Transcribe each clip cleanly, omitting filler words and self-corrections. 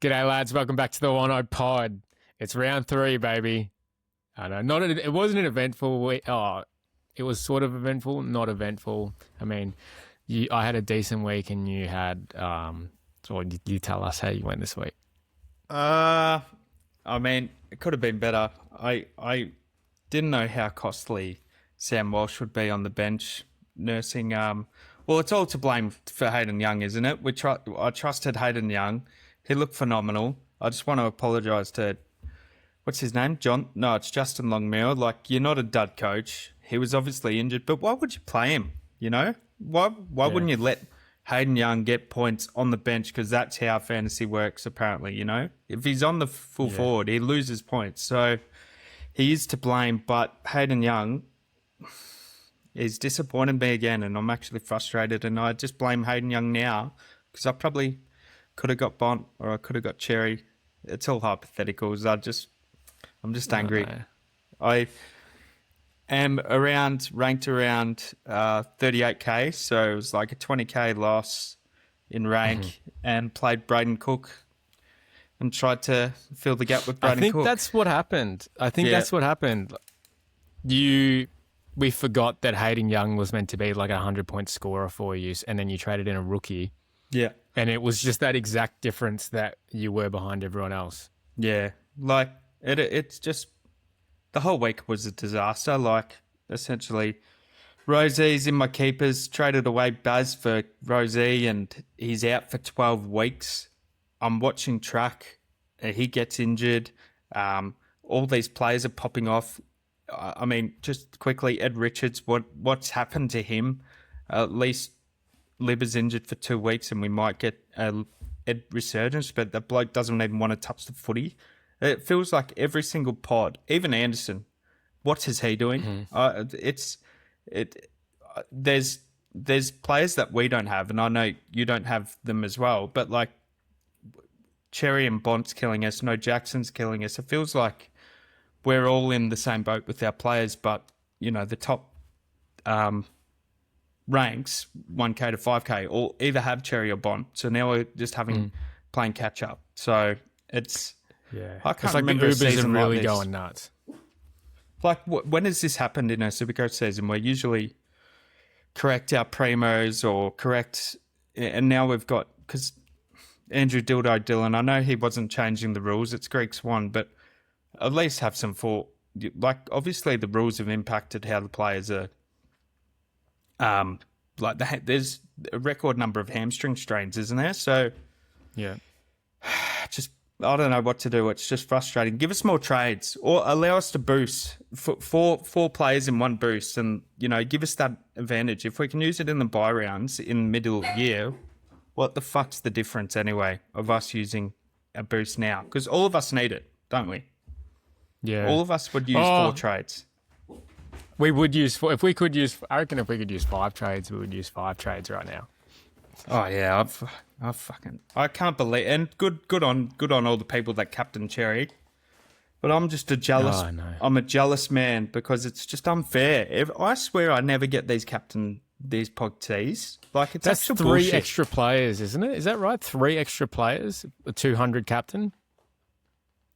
G'day, lads. Welcome back to the One Eye Pod. It's round 3, baby. I know, it wasn't an eventful week. Oh, it was sort of eventful, not eventful. I mean, I had a decent week, and you had. So you tell us how you went this week. I mean, it could have been better. I didn't know how costly Sam Walsh would be on the bench nursing. Well, it's all to blame for Hayden Young, isn't it? I trusted Hayden Young. He looked phenomenal. I just want to apologise to, what's his name? John? No, it's Justin Longmuir. Like, you're not a dud coach. He was obviously injured, but why would you play him? You know? Why wouldn't you let Hayden Young get points on the bench? Because that's how fantasy works, apparently, you know? If he's on the full forward, he loses points. So he is to blame, but Hayden Young is disappointed me again, and I'm actually frustrated, and I just blame Hayden Young now because I probably could have got Bont or I could have got Cherry. It's all hypotheticals. I'm just angry. I am ranked around 38k, so it was like a 20k loss in rank, and played Braden Cook and tried to fill the gap with Braden Cook. I think that's what happened. That's what happened. We forgot that Hayden Young was meant to be like a 100-point scorer for you, and then you traded in a rookie. Yeah. And it was just that exact difference that you were behind everyone else. Yeah. Like, it's just, the whole week was a disaster. Like, essentially, Rosie's in my keepers, traded away Baz for Rosie, and he's out for 12 weeks. I'm watching track. He gets injured. All these players are popping off. I mean, just quickly, Ed Richards, what's happened to him? At least Libba's injured for 2 weeks, and we might get Ed resurgence, but the bloke doesn't even want to touch the footy. It feels like every single pod, even Anderson, what is he doing? There's players that we don't have, and I know you don't have them as well, but like Cherry and Bont's killing us, no Jackson's killing us. It feels like we're all in the same boat with our players, but you know, the top ranks 1k to 5k all either have Cherry or Bont. So now we're just playing catch up. So it's I can't remember the Ubers a season are really like this. going nuts. Like, when has this happened in a Supercoach season? Where usually correct our primos or correct, and now we've got, because Andrew Dildo Dillon, I know he wasn't changing the rules. It's Greek Swan, but at least have some thought. Like, obviously the rules have impacted how the players are. There's a record number of hamstring strains, isn't there? So, yeah, just, I don't know what to do. It's just frustrating. Give us more trades, or allow us to boost four players in one boost, and you know, give us that advantage. If we can use it in the bye rounds in the middle of the year, what the fuck's the difference anyway of us using a boost now? Because all of us need it, don't we? Yeah, all of us would use 4 trades. We would use 4. If we could use, I reckon if we could use 5 trades, we would use 5 trades right now. Oh yeah, I can't believe, and good on all the people that captain Cherry, but I'm just a jealous. Oh, no. I'm a jealous man because it's just unfair. I swear I never get these pod tees. Like, it's That's actual 3 bullshit. extra players, isn't it? Is that right? 3 extra players, a 200 captain.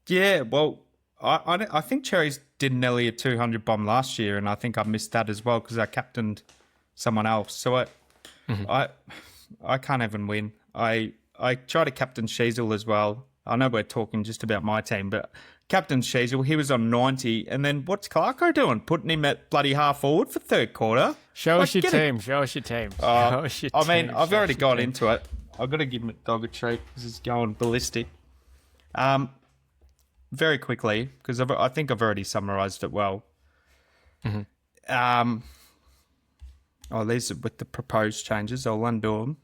Yeah, well, I think Cherry's did nearly a 200 bomb last year, and I think I missed that as well because I captained someone else. So I can't even win. I try to captain Sheasel as well. I know we're talking just about my team, but captain Sheasel, he was on 90, and then what's Clarko doing? Putting him at bloody half forward for third quarter? Show us your team. Show us your team. I've already got into it. I've got to give Dog a treat because he's going ballistic. Very quickly, because I think I've already summarised it well. These are with the proposed changes. I'll undo them.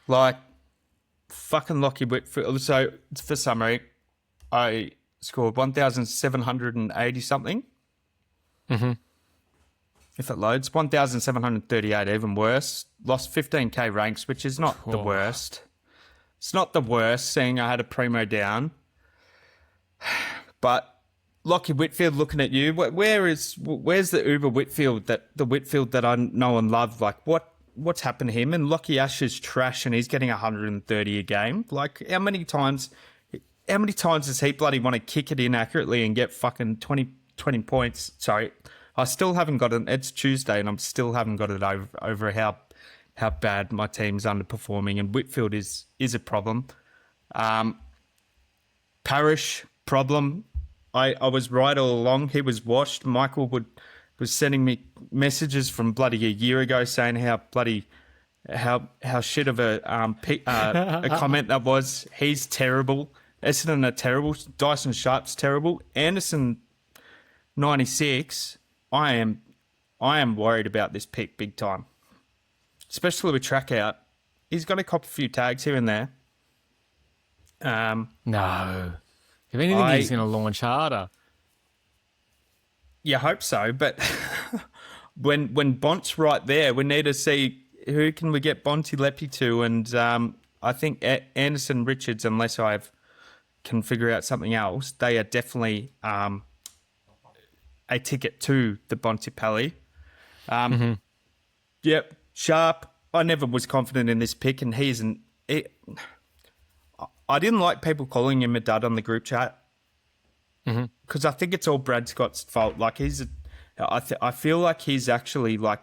Like, fucking Lockie Whitfield. So, for summary, I scored 1,780 something. If it loads, 1,738, even worse. Lost 15k ranks, which is not the worst. It's not the worst, seeing I had a primo down. But Lockie Whitfield looking at you. Where's the Uber Whitfield the Whitfield that I know and love? Like what's happened to him? And Lockie Ash is trash, and he's getting 130 a game. Like how many times does he bloody want to kick it inaccurately and get fucking 20 points? Sorry, I still haven't got it. It's Tuesday, and I'm still haven't got it over how bad my team's underperforming, and Whitfield is a problem. Parrish problem. I was right all along. He was washed. Michael was sending me messages from bloody a year ago saying how shit of a comment that was. He's terrible. Essendon are terrible. Dyson Sharp's terrible. Anderson 96. I am worried about this pick big time, especially with track out. He's got to cop a few tags here and there. No. If anything, he's going to launch harder. You hope so, but when Bont's right there, we need to see who can we get Bonty Lepi to, and I think Anderson Richards, unless I can figure out something else, they are definitely a ticket to the Bontempelli. Yep, Sharp. I never was confident in this pick, and I didn't like people calling him a dud on the group chat because I think it's all Brad Scott's fault. Like I feel like he's actually like,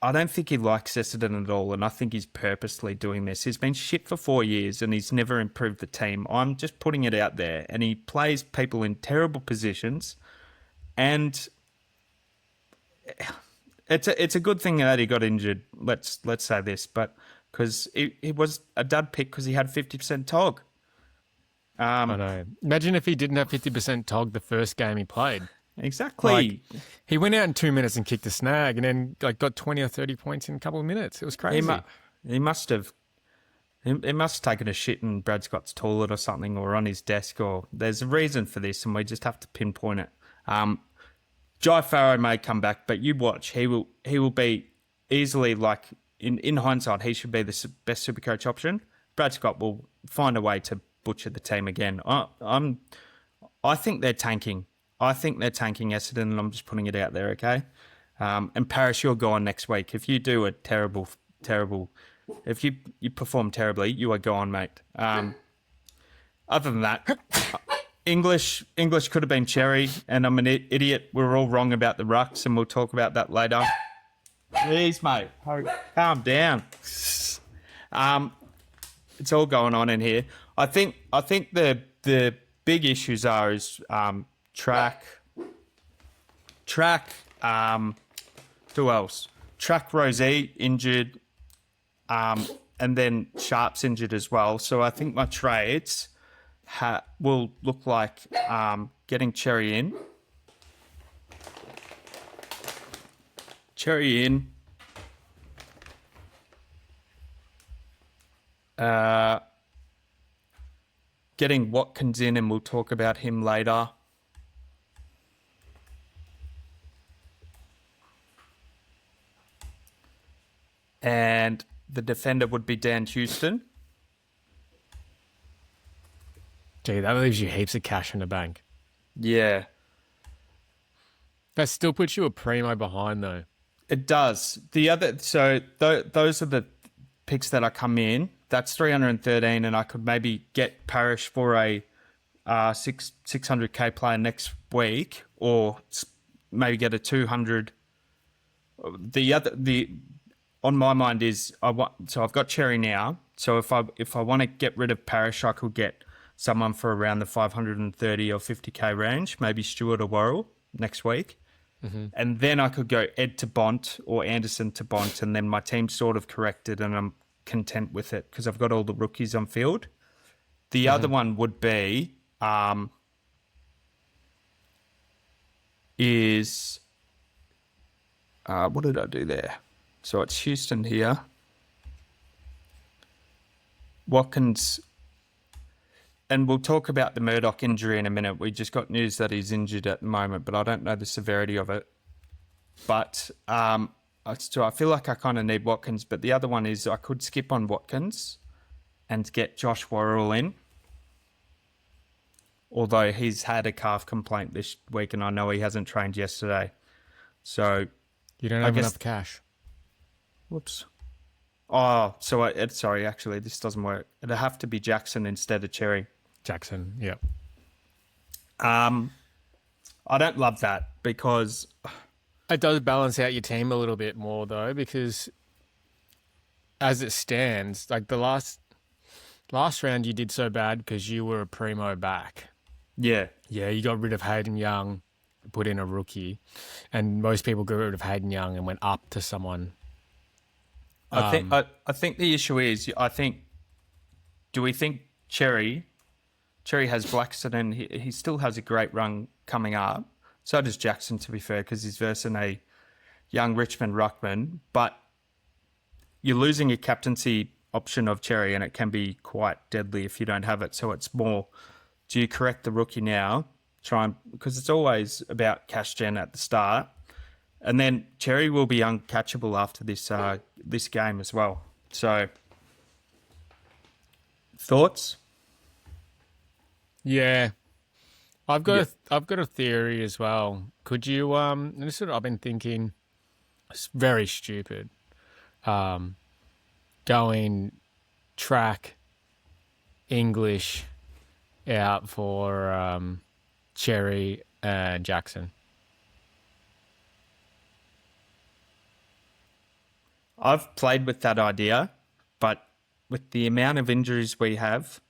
I don't think he likes Essendon at all, and I think he's purposely doing this. He's been shit for 4 years, and he's never improved the team. I'm just putting it out there, and he plays people in terrible positions, and it's a good thing that he got injured. Let's say this, but. Because it was a dud pick because he had 50% TOG. I know. Imagine if he didn't have 50% TOG the first game he played. Exactly. Like, he went out in 2 minutes and kicked a snag, and then got 20 or 30 points in a couple of minutes. It was crazy. He must have taken a shit in Brad Scott's toilet or something, or on his desk, or there's a reason for this, and we just have to pinpoint it. Jai Farrow may come back, but you watch. He will be easily like. In hindsight, he should be the best Supercoach option. Brad Scott will find a way to butcher the team again. I think they're tanking. I think they're tanking Essendon, and I'm just putting it out there, okay? And Parrish, you're gone next week. If you do a terrible, if you perform terribly, you are gone, mate. Other than that, English could have been Cherry, and I'm an idiot. We're all wrong about the rucks, and we'll talk about that later. Please, mate. Calm down. It's all going on in here. I think the big issues is track. Who else? Track Rosie injured, and then Sharp's injured as well. So I think my trades will look like getting Cherry in. Cherry in. Getting Watkins in, and we'll talk about him later. And the defender would be Dan Houston. Gee, that leaves you heaps of cash in the bank. Yeah. That still puts you a primo behind, though. It does. Those are the picks that I come in. That's 313, and I could maybe get Parrish for a 600k player next week, or maybe get a 200. On my mind is I've got Cherry now. So if I want to get rid of Parrish, I could get someone for around the 530 or 50k range, maybe Stewart or Worrell next week. Mm-hmm. And then I could go Ed to Bont or Anderson to Bont, and then my team's sort of corrected, and I'm content with it because I've got all the rookies on field. The other one would be what did I do there? So it's Houston here. Watkins, and we'll talk about the Murdoch injury in a minute. We just got news that he's injured at the moment, but I don't know the severity of it. But so I feel like I kind of need Watkins, but the other one is I could skip on Watkins and get Josh Worrell in. although he's had a calf complaint this week, and I know he hasn't trained yesterday. So, You don't I have guess. enough cash. Whoops. Oh, so sorry. Actually, this doesn't work. It'll have to be Jackson instead of Cherry. Jackson, yep. I don't love that because It does balance out your team a little bit more, though, because as it stands, like the last round you did so bad because you were a primo back. yeah, Yeah, you got rid of Hayden Young, put in a rookie, and most people got rid of Hayden Young and went up to someone. I think the issue is do we think Cherry has Blackson and he still has a great run coming up. So does Jackson, to be fair, because he's versing a young Richmond ruckman. But you're losing your captaincy option of Cherry, and it can be quite deadly if you don't have it. So it's more, do you correct the rookie now? Because it's always about cash gen at the start. And then Cherry will be uncatchable after this game as well. So, thoughts? Yeah, I've got a theory as well. Could you and this is what I've been thinking. It's very stupid. Going track English out for Cherry and Jackson. I've played with that idea, but with the amount of injuries we have,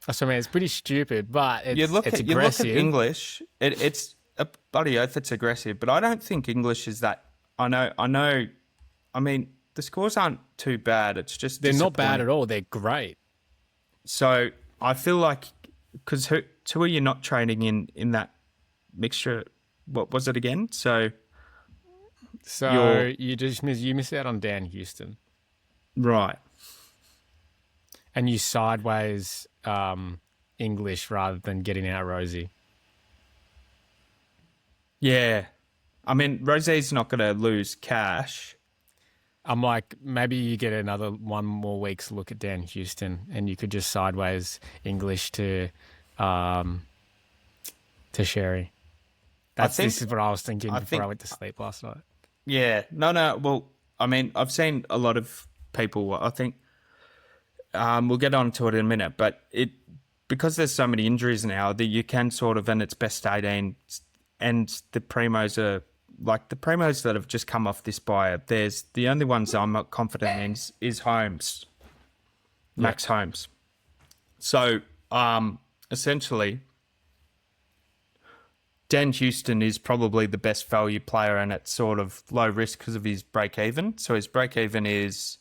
That's what I mean. It's pretty stupid, but it's aggressive. You look at English. It's a bloody oath. It's aggressive, but I don't think English is that. I know. I mean, the scores aren't too bad. It's just They're not bad at all. They're great. So I feel like because who are you not training in that mixture? What was it again? So you miss out on Dan Houston, right. and you sideways English rather than getting out Rosie. Yeah, I mean Rosé's not going to lose cash. I'm like, maybe you get another one more week's look at Dan Houston, and you could just sideways English to Sherry. This is what I was thinking before I went to sleep last night. Yeah, no. Well, I mean, I've seen a lot of people. I think we'll get on to it in a minute, but because there's so many injuries now that you can sort of, and it's best 18, and the primos are like the primos that have just come off this bye. There's the only ones that I'm not confident in is Holmes, Max Holmes. So essentially, Dan Houston is probably the best value player, and it's sort of low risk because of his break even. So his break even is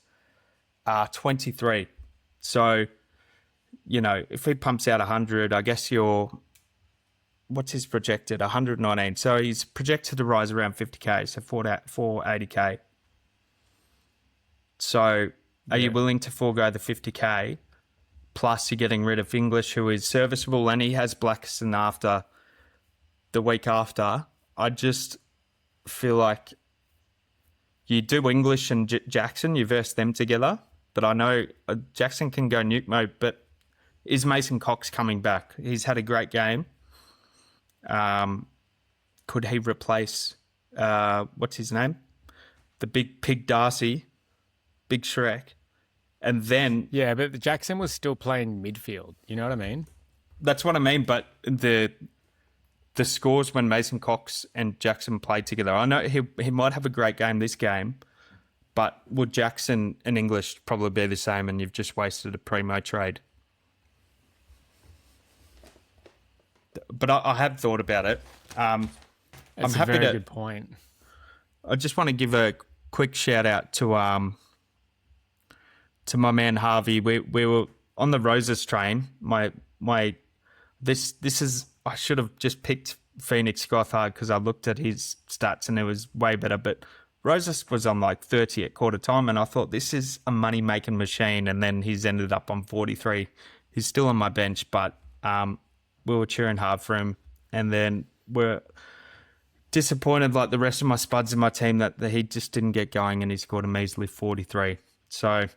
23. So, if he pumps out 100, I guess what's his projected? 119. So he's projected to rise around 50K, so 480K. So are you willing to forego the 50K? Plus you're getting rid of English, who is serviceable, and he has Blackson after the week after. I just feel like you do English and Jackson, you verse them together. But I know Jackson can go nuke mode, but is Mason Cox coming back? He's had a great game. Could he replace, what's his name? The big pig Darcy, Big Shrek. And then... Yeah, but Jackson was still playing midfield. You know what I mean? That's what I mean, but the scores when Mason Cox and Jackson played together, I know he might have a great game this game, but would Jackson and English probably be the same, and you've just wasted a primo trade? But I have thought about it. That's I'm happy a very good point. I just want to give a quick shout out to my man Harvey. We were on the Roses train. This is, I should have just picked Phoenix Gothard because I looked at his stats and it was way better. But Roses was on like 30 at quarter time, and I thought this is a money making machine. And then he's ended up on 43. He's still on my bench, but we were cheering hard for him. And then we're disappointed, like the rest of my spuds in my team, that he just didn't get going and he scored a measly 43. So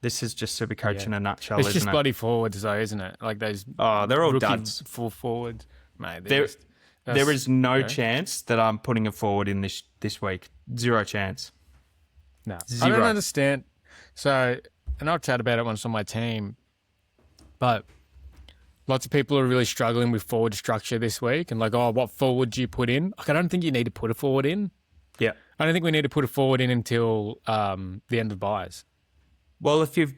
This is just Supercoach Yeah. in a nutshell, It's isn't just it? bloody forwards, though, isn't it? Like those. Oh, they're all rookie duds. full forwards, mate. There is no yeah. chance that I'm putting a forward in this week. Zero chance. No, I Zero. don't understand. So, and I'll chat about it once on my team, but lots of people are really struggling with forward structure this week, and like, oh, what forward do you put in? Like, I don't think you need to put a forward in. Yeah. I don't think we need to put a forward in until the end of buys. Well, if you're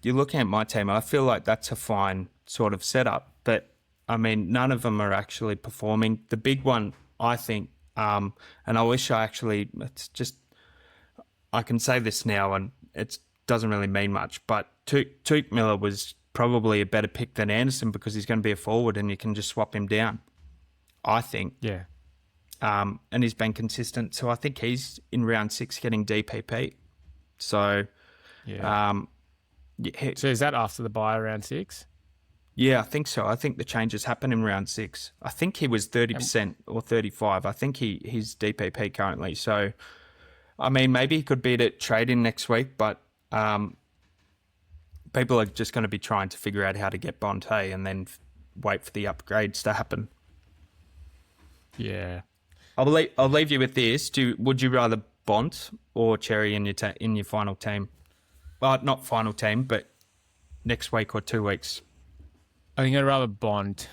looking at my team, I feel like that's a fine sort of setup. But I mean, none of them are actually performing. The big one, I think, and I wish I can say this now, and it doesn't really mean much. But Toot Miller was probably a better pick than Anderson because he's going to be a forward, and you can just swap him down. I think. Yeah. And he's been consistent. So I think he's in round 6 getting DPP. So, Yeah. So is that after the buy around 6? Yeah, I think so. I think the changes happen in round 6. I think he was 30% or 35. I think he's DPP currently. So, I mean, maybe he could beat it trading next week, but people are just going to be trying to figure out how to get Bonte and then wait for the upgrades to happen. Yeah. I'll leave you with this. Would you rather Bont or Cherry in your final team? Well, not final team, but next week or 2 weeks. I think I'd rather Bond.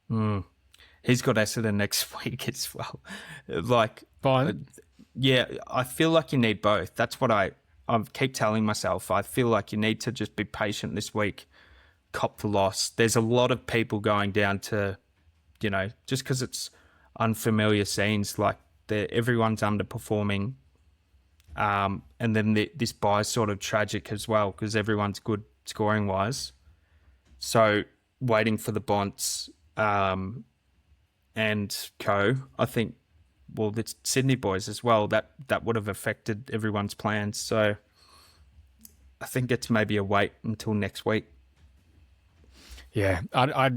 He's got Essendon next week as well. Like Bond? Yeah, I feel like you need both. That's what I keep telling myself. I feel like you need to just be patient this week, cop the loss. There's a lot of people going down to, just because it's unfamiliar scenes, like everyone's underperforming. And then this bye's sort of tragic as well because everyone's good scoring-wise. So waiting for the Bonts and co, I think, well, the Sydney boys as well, that would have affected everyone's plans. So I think it's maybe a wait until next week. Yeah, I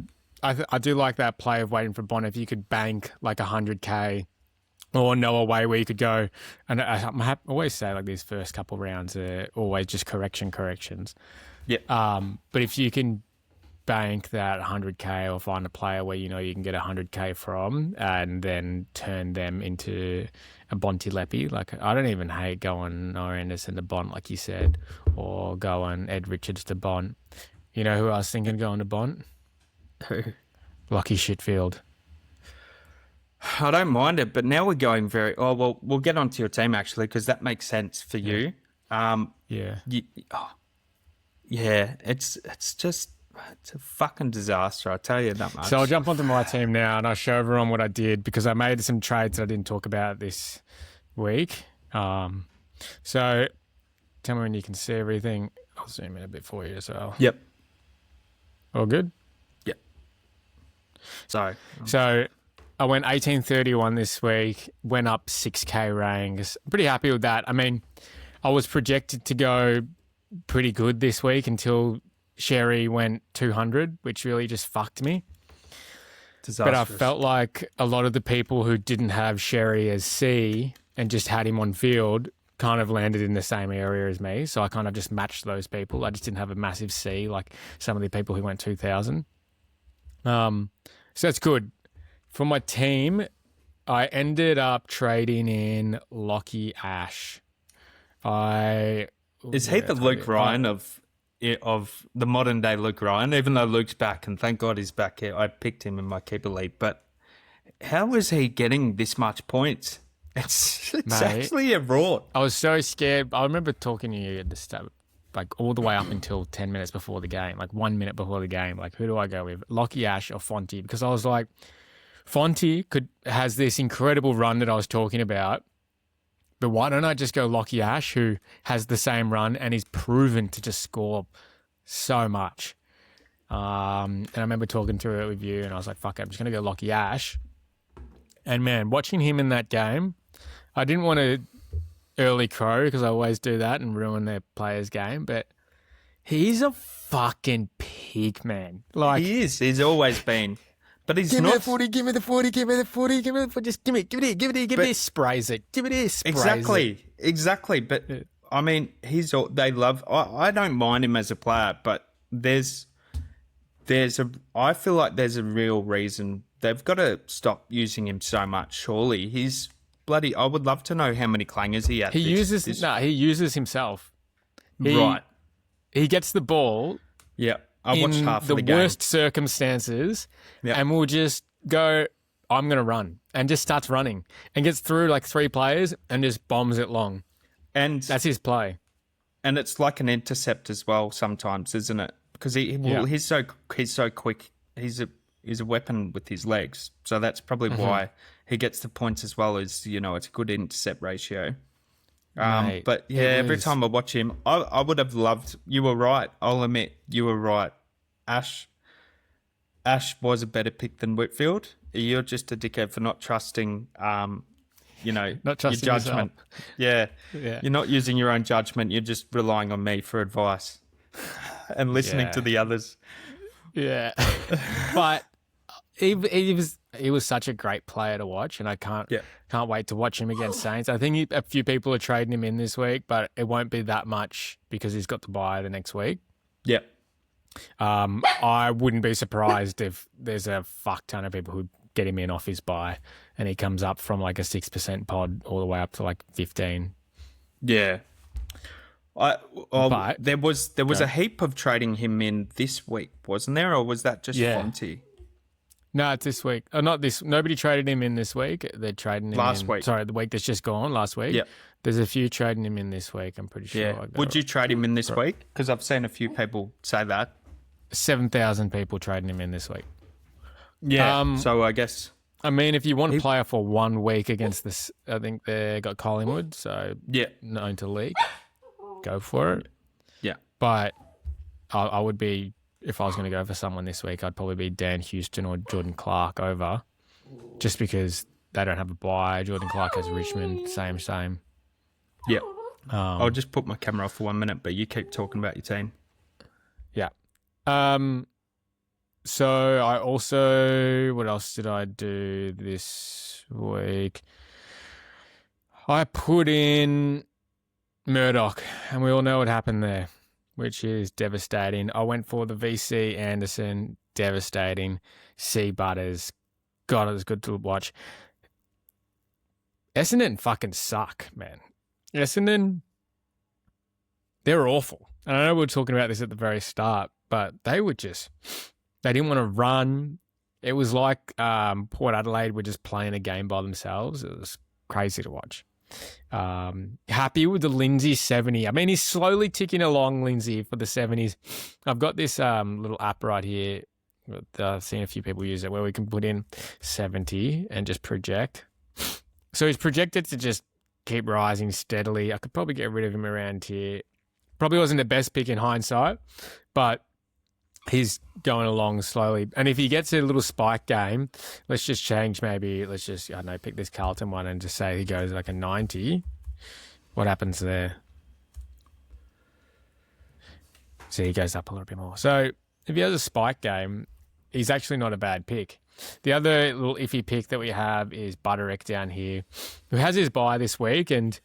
do like that play of waiting for Bond. If you could bank like 100K or know a way where you could go, and I always say like these first couple rounds are always just corrections. Yeah. But if you can bank that 100K or find a player where you can get 100K from and then turn them into a Bonty Leppy. Like, I don't even hate going Noah Anderson to Bont, like you said, or going Ed Richards to Bont. You know who I was thinking going to Bont? Who? Lockie Shitfield. I don't mind it, but now we're going very... Oh, well, we'll get onto your team, actually, because that makes sense for you. Yeah. Yeah, it's just... It's a fucking disaster, I'll tell you that much. So I'll jump onto my team now and I'll show everyone what I did because I made some trades that I didn't talk about this week. So tell me when you can see everything. I'll zoom in a bit for you as well. Yep. All good? Yep. So I went 1831 this week, went up 6K ranks. Pretty happy with that. I mean, I was projected to go pretty good this week until Sherry went 200, which really just fucked me. Disastrous. But I felt like a lot of the people who didn't have Sherry as C and just had him on field kind of landed in the same area as me. So I kind of just matched those people. I just didn't have a massive C like some of the people who went 2000. So that's good. For my team, I ended up trading in Lockie Ash. Is he the Luke Ryan of the modern day Luke Ryan? Even though Luke's back, and thank God he's back here, I picked him in my keeper league. But how is he getting this much points? It's Mate, actually a rort. I was so scared. I remember talking to you at the start, like all the way up until 10 minutes before the game, like 1 minute before the game. Like, who do I go with, Lockie Ash or Fonty? Because I was like, Fonty has this incredible run that I was talking about. But why don't I just go Lockie Ash, who has the same run and is proven to just score so much? And I remember talking through it with you, and I was like, fuck it, I'm just going to go Lockie Ash. And, man, watching him in that game, I didn't want to early crow because I always do that and ruin their player's game, but he's a fucking pig, man. Like, He is. He's always been. But he's give not... me the 40, give me the 40, give me the 40, give me the 40, just give me it, sprays it. Give me this, sprays it. Exactly. But I mean, they love. I don't mind him as a player, but I feel like there's a real reason they've got to stop using him so much. Surely he's bloody. I would love to know how many clangers he had. He uses himself. Right. He gets the ball. Yeah, I watched half of the game. Worst circumstances, and we'll just go, I'm going to run, and just starts running and gets through like 3 players and just bombs it long. And that's his play. And it's like an intercept as well sometimes, isn't it? Because he's so quick. He's a weapon with his legs. So that's probably why he gets the points as well as, it's a good intercept ratio. Mate, but yeah, every time I watch him, I would have loved. You were right. I'll admit you were right. Ash was a better pick than Whitfield. You're just a dickhead for not trusting, not your trusting judgment. Yourself. Yeah, you're not using your own judgment. You're just relying on me for advice and listening to the others. Yeah, but he was such a great player to watch, and I can't wait to watch him against Saints. I think a few people are trading him in this week, but it won't be that much because he's got to buy the next week. Yep. I wouldn't be surprised if there's a fuck ton of people who get him in off his buy, and he comes up from like a 6% pod all the way up to like 15. Yeah. There was a heap of trading him in this week, wasn't there, or was that just Fonty? No, it's this week. Not this. Nobody traded him in this week. They're trading him last week. Sorry, the week that's just gone. Last week. Yeah. There's a few trading him in this week. I'm pretty sure. Yeah. Would you trade him in this week? Because I've seen a few people say that. 7,000 people trading him in this week. Yeah. So I guess. I mean, if you want a player for 1 week against this, I think they got Collingwood, so known to league. Go for it. Yeah. But I would be, if I was going to go for someone this week, I'd probably be Dan Houston or Jordan Clark over, just because they don't have a bye. Jordan Clark has Richmond, same. Yeah. I'll just put my camera off for 1 minute, but you keep talking about your team. Yeah. So I also, what else did I do this week? I put in Murdoch, and we all know what happened there, which is devastating. I went for the VC Anderson, devastating. C Butters, God, it was good to watch. Essendon fucking suck, man. Essendon, they're awful. And I know we were talking about this at the very start, but they didn't want to run. It was like Port Adelaide were just playing a game by themselves. It was crazy to watch. Happy with the Lindsay 70. I mean, he's slowly ticking along, Lindsay, for the 70s. I've got this little app right here. I've seen a few people use it where we can put in 70 and just project. So he's projected to just keep rising steadily. I could probably get rid of him around here. Probably wasn't the best pick in hindsight, but he's going along slowly. And if he gets a little spike game, let's just change maybe, I don't know, pick this Carlton one and just say he goes like a 90. What happens there? So he goes up a little bit more. So if he has a spike game, he's actually not a bad pick. The other little iffy pick that we have is Butterick down here, who has his bye this week. And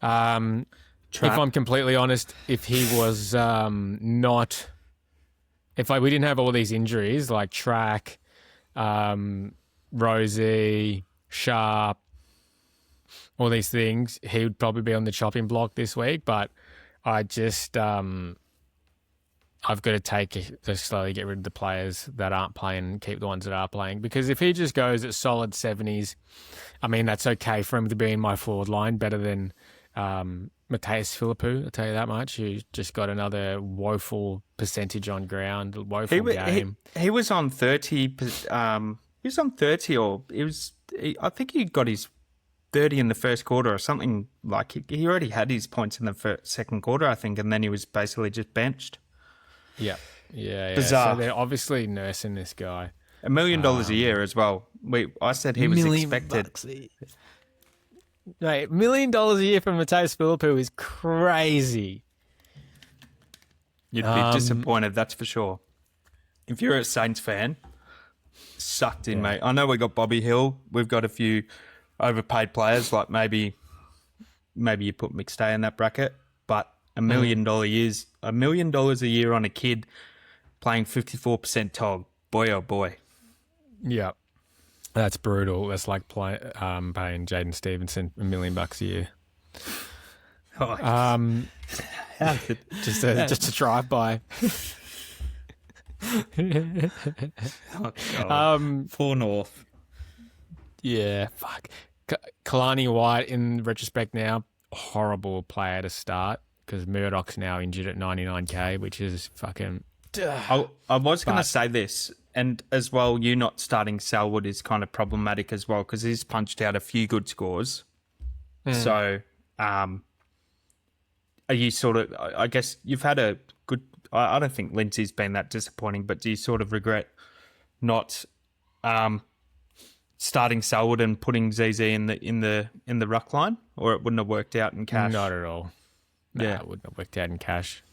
if I'm completely honest, if he was not... If we didn't have all these injuries like Track, Rosie, Sharp, all these things, he would probably be on the chopping block this week. But I just, I've got to slowly get rid of the players that aren't playing and keep the ones that are playing. Because if he just goes at solid 70s, I mean, that's okay for him to be in my forward line, better than Mateus Philippou, I'll tell you that much, who just got another woeful percentage on ground, woeful game. He was on 30. He was on 30, or I think he got his 30 in the first quarter or something. Like he already had his points in the second quarter, I think, and then he was basically just benched. Yeah. Bizarre. So they're obviously nursing this guy. $1 million a year as well. I said he was expected. Right, $1 million a year from Mateus Philippou is crazy. You'd be disappointed, that's for sure. If you're a Saints fan, sucked in, mate. I know we got Bobby Hill. We've got a few overpaid players, like maybe you put McStay in that bracket. $1 million a year on a kid playing 54% tog. Boy, oh boy. Yeah. That's brutal. That's like paying Jaden Stevenson $1 million a year. Oh, How could, just a drive by. oh God. For North. Yeah, fuck. Kalani White, in retrospect now, horrible player to start because Murdoch's now injured at 99k, which is fucking. I was going to say this, and as well, you not starting Selwood is kind of problematic as well because he's punched out a few good scores. So, are you sort of? I guess you've had a good. I don't think Lindsay's been that disappointing, but do you sort of regret not starting Selwood and putting ZZ in the ruck line, or it wouldn't have worked out in cash? Not at all. No, it wouldn't have worked out in cash.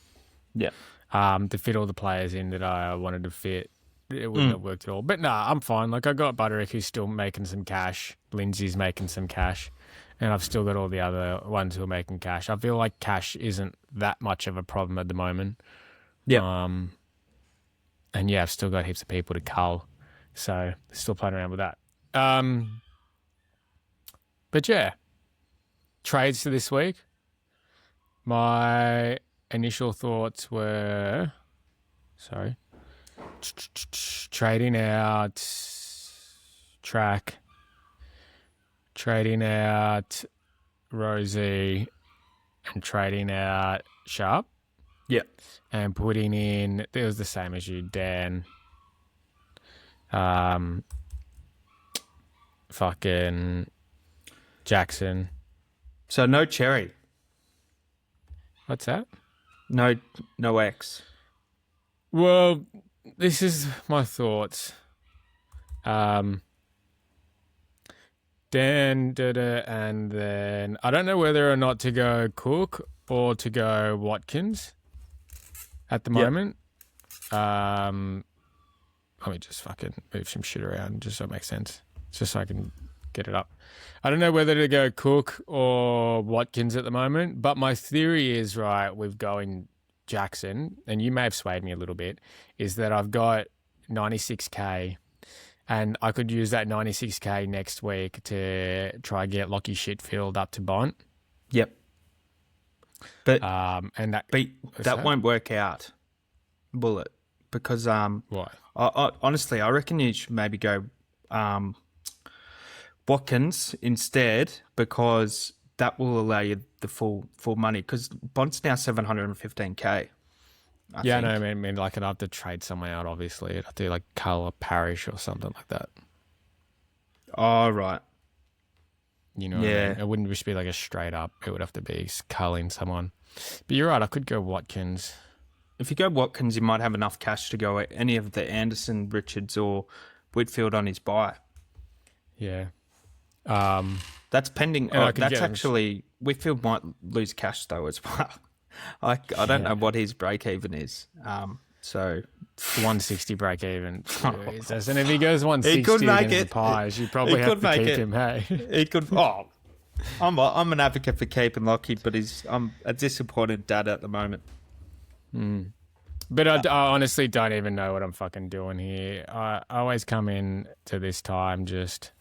Yeah. To fit all the players in that I wanted to fit, it wouldn't have worked at all. But nah, I'm fine. Like I got Butterick who's still making some cash. Lindsay's making some cash. And I've still got all the other ones who are making cash. I feel like cash isn't that much of a problem at the moment. Yeah. And yeah, I've still got heaps of people to cull. So still playing around with that. But yeah, trades for this week. My initial thoughts were, trading out Track, trading out Rosie, and trading out Sharp. Yeah. And putting in, it was the same as you, Dan. Fucking Jackson. So no Cherry. What's that? No X. Well, this is my thoughts. Dan did it, and then I don't know whether or not to go Cook or to go Watkins at the moment. Let me just fucking move some shit around just so it makes sense. Just so I can get it up. I don't know whether to go Cook or Watkins at the moment, but my theory is, right, with going Jackson, and you may have swayed me a little bit, is that I've got 96k and I could use that 96k next week to try and get Lockie Shitfield up to Bont. Yep. But and that won't work out, will it? Because why? Honestly, I reckon you should maybe go Watkins instead, because that will allow you the full money. Because Bont's now 715k. I think. No, I mean, like I'd have to trade someone out. Obviously, I'd have to like Cull or Parrish or something like that. Oh, right. You know, what I mean? It wouldn't just be like a straight up. It would have to be culling someone. But you're right. I could go Watkins. If you go Watkins, you might have enough cash to go any of the Anderson, Richards, or Whitfield on his buy. Yeah. That's pending. That's actually Whitfield might lose cash though as well. I don't know what his break even is. So 160 break even. And if he goes 160 he could make against it. the Pies, you probably have to keep him. Hey, he could. Oh, I'm an advocate for keeping Lockie, but I'm a disappointed dad at the moment. But I honestly don't even know what I'm fucking doing here. I always come in to this time just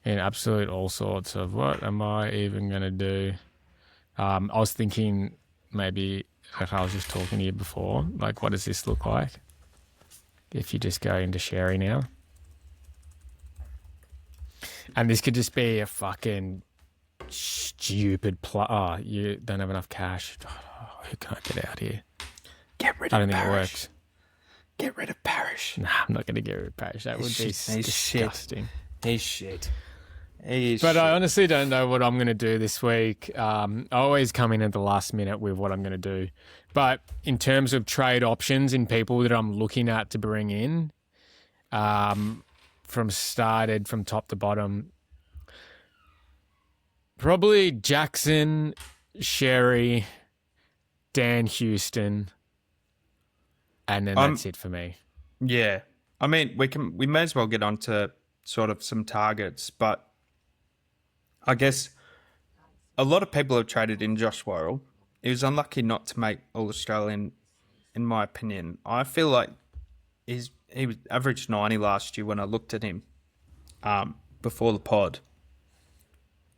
in absolute all sorts of what am I even going to do? I was thinking maybe, like I was just talking to you before, like what does this look like if you just go into Sherry now? And this could just be a fucking stupid you don't have enough cash. Oh, who can't get out here? Get rid I of don't think it Parrish. works. Get rid of Parrish. Nah, I'm not going to get rid of Parrish. That would be disgusting. He's shit. But I honestly don't know what I'm going to do this week. I always come in at the last minute with what I'm going to do. But in terms of trade options in people that I'm looking at to bring in, from top to bottom, probably Jackson, Sherry, Dan Houston, and then that's it for me. Yeah. I mean, we may as well get on to sort of some targets, but I guess a lot of people have traded in Josh Worrell, he was unlucky not to make All Australian, in my opinion. I feel like he was averaged 90 last year when I looked at him before the pod.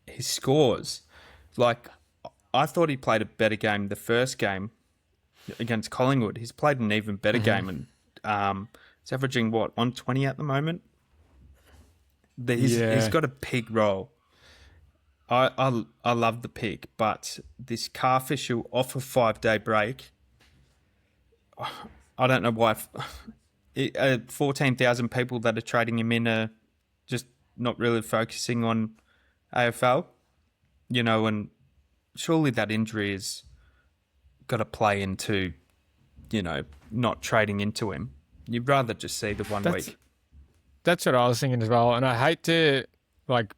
His scores, like, I thought he played a better game the first game against Collingwood. He's played an even better game, and he's averaging, 120 at the moment? He's got a pig role. I love the pig, but this calf issue off a 5-day break, I don't know why 14,000 people that are trading him in are just not really focusing on AFL, and surely that injury has got to play into, not trading into him. You'd rather just see the 1 week. That's what I was thinking as well. And I hate to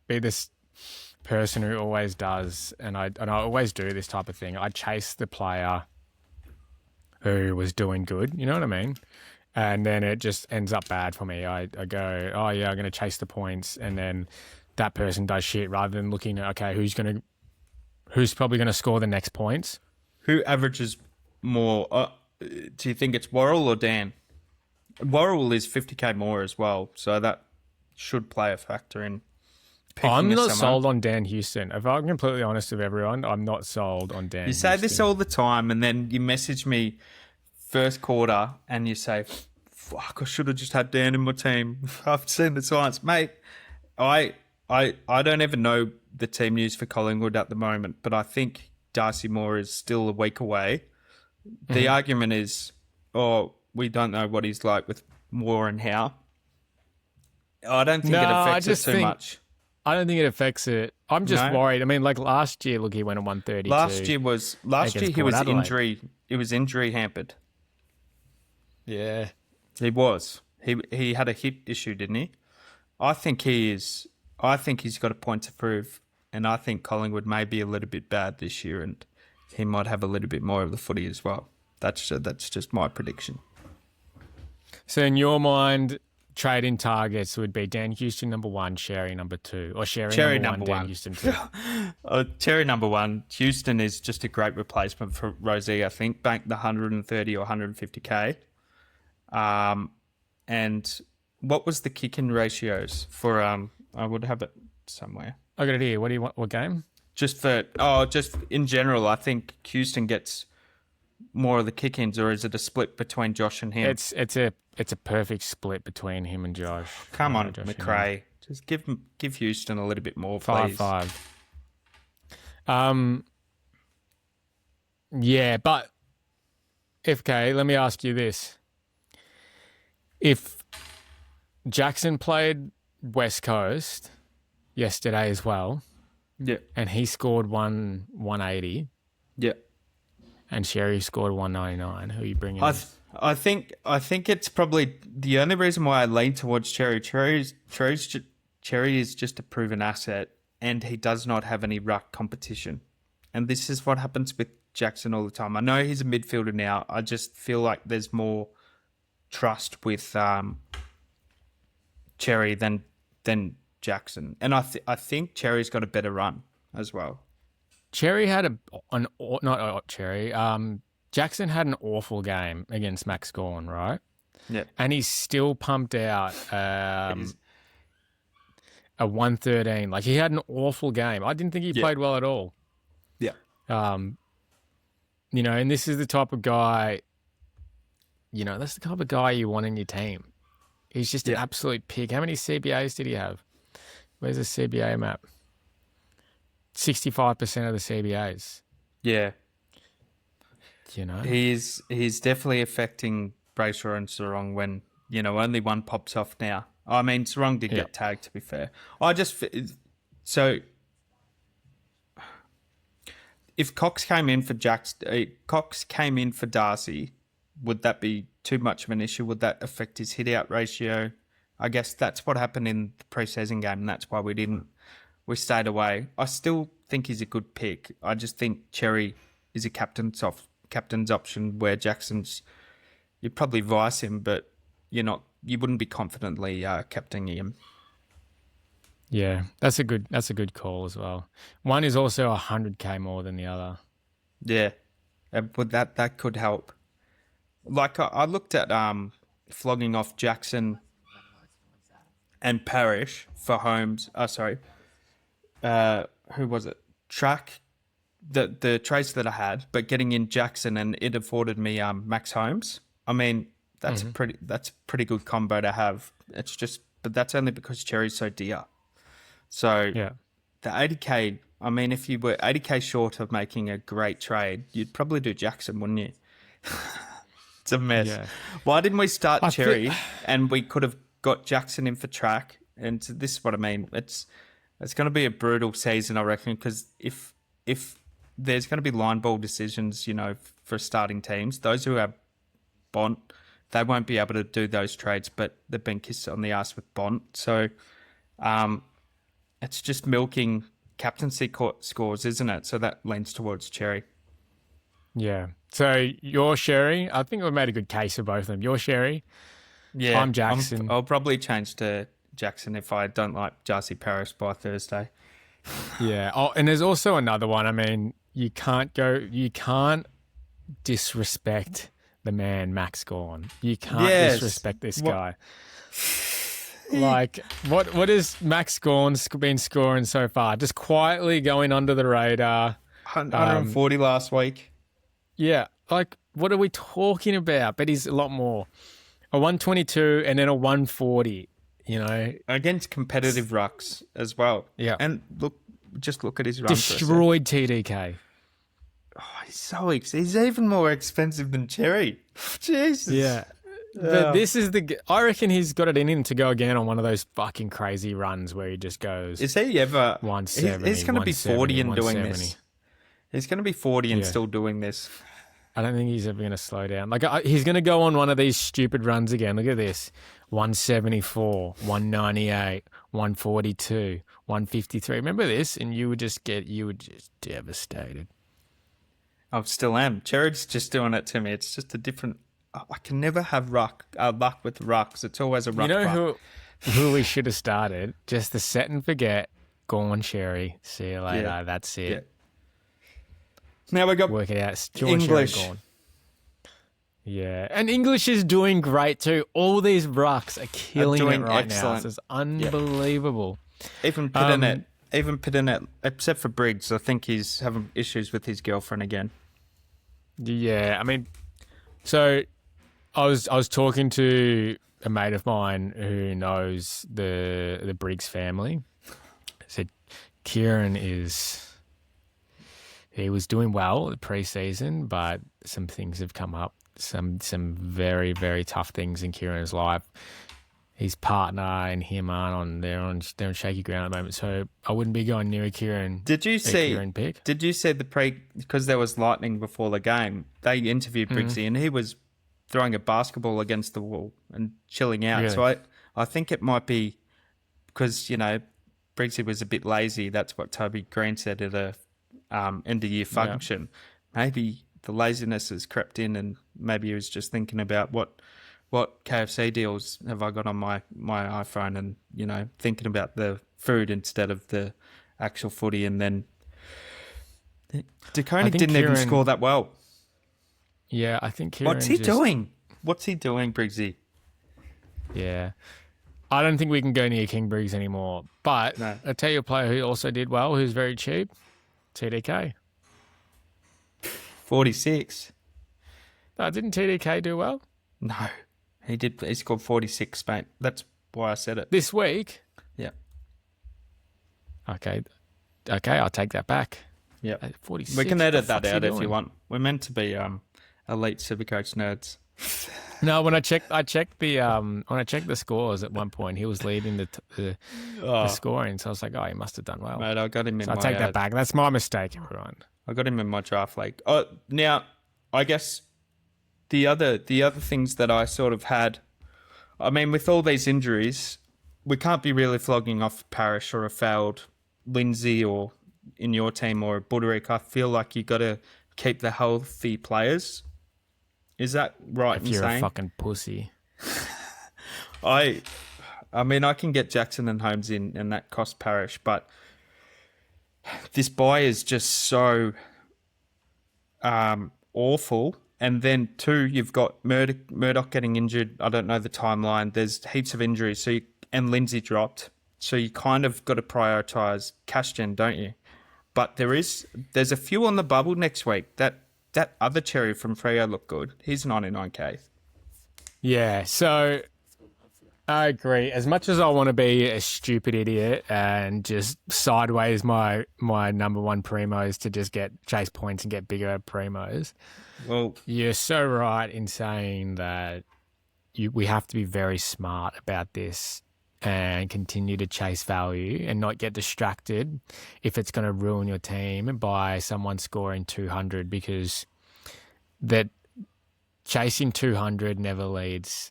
be this person who always does, and I always do this type of thing. I chase the player who was doing good, you know what I mean? And then it just ends up bad for me. I go, oh yeah, I'm going to chase the points, and then that person does shit rather than looking at, okay, who's probably going to score the next points? Who averages more? Do you think it's Worrell or Dan? Worrell is 50k more as well, so that should play a factor in. I'm not sold on Dan Houston. If I'm completely honest with everyone, I'm not sold on Dan Houston. You say this all the time, and then you message me first quarter and you say, fuck, I should have just had Dan in my team. I've seen the science. Mate, I don't even know the team news for Collingwood at the moment, but I think Darcy Moore is still a week away. The argument is, we don't know what he's like with Moore and how. I don't think it affects it too much. I don't think it affects it. I'm just worried. I mean, last year, look, he went at 132. Last year he was injury. He was injury hampered. Yeah, he was. He had a hip issue, didn't he? I think he is. I think he's got a point to prove, and I think Collingwood may be a little bit bad this year, and he might have a little bit more of the footy as well. That's just my prediction. So in your mind, trading targets would be Dan Houston number 1, Sherry number 2, or Sherry number 1, Dan Houston 2. Cherry number 1. Houston is just a great replacement for Rosie, I think. Banked the 130 or 150k. And what was the kick-in ratios for? I would have it somewhere. I got it here. What do you want? What game? Just in general, I think Houston gets more of the kick-ins, or is it a split between Josh and him? It's a perfect split between him and Josh. Come on, McRae. Just give Houston a little bit more, please. 5-5. Yeah, but FK, let me ask you this. If Jackson played West Coast yesterday as well, yeah, and he scored 180, yeah, and Sherry scored 199, who are you bringing in? I think it's probably the only reason why I lean towards Cherry. Cherry is just a proven asset, and he does not have any ruck competition. And this is what happens with Jackson all the time. I know he's a midfielder now. I just feel like there's more trust with Cherry than Jackson, and I think Cherry's got a better run as well. Cherry had Jackson had an awful game against Max Gawn, right? Yeah. And he still pumped out a 113. Like, he had an awful game. I didn't think he played well at all. Yeah. And this is the type of guy, that's the type of guy you want in your team. He's just an absolute pig. How many CBAs did he have? Where's the CBA map? 65% of the CBAs. Yeah. He's definitely affecting Brayshaw and Sarong when, only one pops off now. I mean, Sarong did get tagged, to be fair. If Cox came in for Darcy, would that be too much of an issue? Would that affect his hit-out ratio? I guess that's what happened in the pre-season game, and that's why we stayed away. I still think he's a good pick. I just think Cherry is a captain's option, where Jackson's, you'd probably vice him, but you wouldn't be confidently captaining him. Yeah, that's a good call as well. One is also 100k more than the other. Yeah. But that could help. Like I looked at flogging off Jackson and Parrish for Holmes. Who was it? Track the trades that I had, but getting in Jackson, and it afforded me Max Holmes. I mean, that's a pretty good combo to have. It's just, but that's only because Cherry's so dear. So Yeah. the 80K. I mean, if you were 80K short of making a great trade, you'd probably do Jackson, wouldn't you? It's a mess. Yeah. Why didn't we start Cherry and we could have got Jackson in for track? And this is what I mean. It's going to be a brutal season, I reckon, because if there's going to be line ball decisions, for starting teams, those who have Bont, they won't be able to do those trades, but they've been kissed on the ass with Bont. So it's just milking captaincy scores, isn't it? So that leans towards Cherry. Yeah. So you're Sherry. I think we made a good case for both of them. You're Sherry. Yeah. I'm Jackson. I'll probably change to Jackson if I don't like Darcy Parrish by Thursday. Yeah. Oh, and there's also another one. I mean, you can't disrespect the man, Max Gawn. You can't disrespect this guy. Like, what has Max Gawn been scoring so far? Just quietly going under the radar. 140 last week. Yeah. Like, what are we talking about? But he's a lot more. A 122 and then a 140, Against competitive rucks as well. Yeah. And just look at his run. Destroyed TDK. Oh, he's even more expensive than Cherry. Jesus. Yeah. But this is I reckon he's got it in him to go again on one of those fucking crazy runs where he just goes. Is he ever 170? He's going to be 40 and doing this. He's going to be 40 and still doing this. I don't think he's ever going to slow down. Like he's going to go on one of these stupid runs again. Look at this: 174, 198, 142, 153. Remember this? And you would just devastated. I still am. Cherry's just doing it to me. It's just a different. I can never have luck with rucks. It's always a ruck. Who we should have started? Just the set and forget. Gone, Sherry. See you later. Yeah. That's it. Yeah. Now we got work it out. English. Gone. Yeah, and English is doing great too. All these rucks are killing it right now. It's unbelievable. Even Pitternet, except for Briggs, I think he's having issues with his girlfriend again. Yeah, I mean, so I was talking to a mate of mine who knows the Briggs family. I said Kieran he was doing well the pre-season, but some things have come up. Some very, very tough things in Kieran's life. His partner and him they're on shaky ground at the moment. So I wouldn't be going near a Kieran. Did you see Kieran pick? Did you see because there was lightning before the game? They interviewed Briggsy and he was throwing a basketball against the wall and chilling out. Really? So I think it might be because Briggsy was a bit lazy. That's what Toby Green said at a end of year function. Yeah. Maybe the laziness has crept in, and maybe he was just thinking about what KFC deals have I got on my iPhone, and thinking about the food instead of the actual footy. And then DeConey didn't even score that well. Yeah, I think Kieran. What's he doing? What's he doing, Briggsy? Yeah. I don't think we can go near King Briggs anymore. But no. I'll tell you a player who also did well, who's very cheap. TDK. 46. Didn't TDK do well? No, he did. He scored 46, mate. That's why I said it. This week? Yeah. Okay, I'll take that back. Yeah. 46. We can edit that out if you want. We're meant to be elite Supercoach nerds. No, when I checked the scores at one point, he was leading the scoring. So I was like, oh, he must have done well. Mate, I got him in. So I'll take that back. That's my mistake, everyone. I got him in my draft league. Now, I guess the other things that I sort of had. I mean, with all these injuries, we can't be really flogging off Parrish or a failed Lindsay or in your team or a Buderick. I feel like you got to keep the healthy players. Is that right? If you're a fucking pussy. I mean, I can get Jackson and Holmes in, and that costs Parrish, but this buy is just so awful. And then 2, you've got Murdoch getting injured. I don't know the timeline. There's heaps of injuries. And Lindsay dropped. So you kind of got to prioritise cash gen, don't you? But there's a few on the bubble next week. That other cherry from Freo looked good. He's 99k. Yeah, so I agree. As much as I want to be a stupid idiot and just sideways my number one primos to just get chase points and get bigger primos, Well, you're so right in saying that we have to be very smart about this and continue to chase value and not get distracted if it's going to ruin your team by someone scoring 200, because that chasing 200 never leads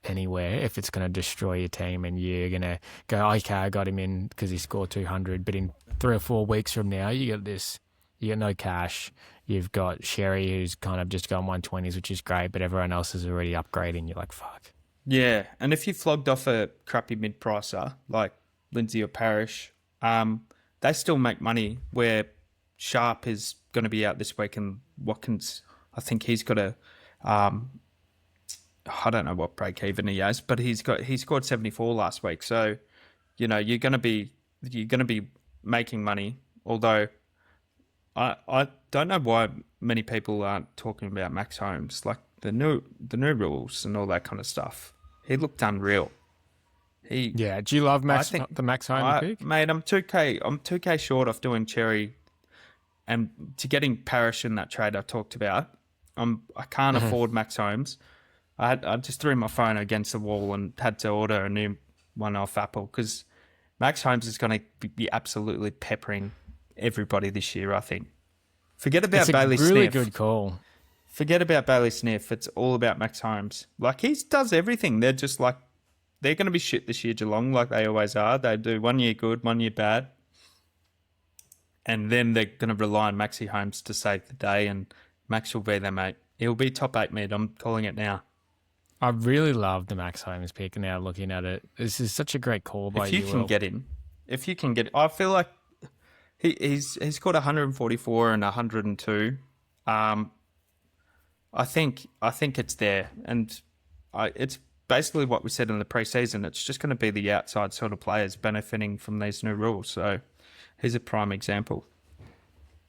anywhere if it's going to destroy your team and you're going to go, okay, I got him in because he scored 200, but in 3 or 4 weeks from now, you got no cash. You've got Sherry who's kind of just gone 120s, which is great, but everyone else is already upgrading. You're like, fuck. yeah. And if you flogged off a crappy mid-pricer like Lindsay or Parrish, they still make money, where Sharp is going to be out this week and Watkins, I think he's got a, I don't know what break even he has, but he scored 74 last week. So, you're going to be making money. Although I don't know why many people aren't talking about Max Holmes, like the new rules and all that kind of stuff. He looked unreal. Do you love the Max Holmes pick? Mate, I'm 2k short off doing Cherry, and to getting Parrish in that trade I talked about. I can't afford Max Holmes. I just threw my phone against the wall and had to order a new one off Apple, because Max Holmes is going to be absolutely peppering everybody this year, I think. Forget about Bailey Sniff. It's a really good call. Forget about Bailey Sniff. It's all about Max Holmes. Like, he does everything. They're just like, they're going to be shit this year, Geelong, like they always are. They do 1 year good, 1 year bad. And then they're going to rely on Maxi Holmes to save the day, and Max will be there, mate. He'll be top 8 mid. I'm calling it now. I really love the Max Holmes pick now, looking at it. This is such a great call by you. If you can get him. I feel like he's scored 144 and 102. I think it's there, and it's basically what we said in the preseason. It's just going to be the outside sort of players benefiting from these new rules. So he's a prime example.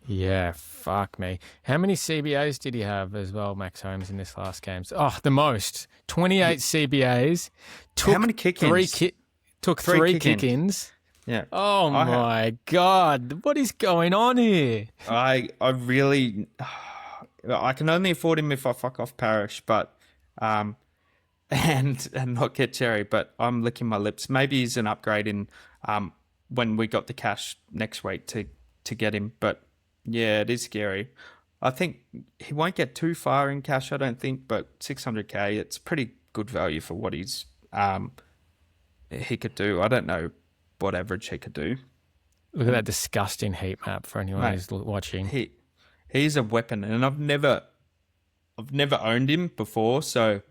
Yeah, fuck me. How many CBAs did he have as well, Max Holmes, in this last game? Oh, the most. 28 CBAs. How many kick-ins? Took three kick-ins. Yeah. Oh, my God. What is going on here? I can only afford him if I fuck off Parrish, but and not get Cherry, but I'm licking my lips. Maybe he's an upgrade in when we got the cash next week to get him, but yeah, it is scary. I think he won't get too far in cash, I don't think, but 600k, it's pretty good value for what he could do. I don't know what average he could do. Look at that disgusting heat map for anyone who's watching. He's a weapon, and I've never owned him before, so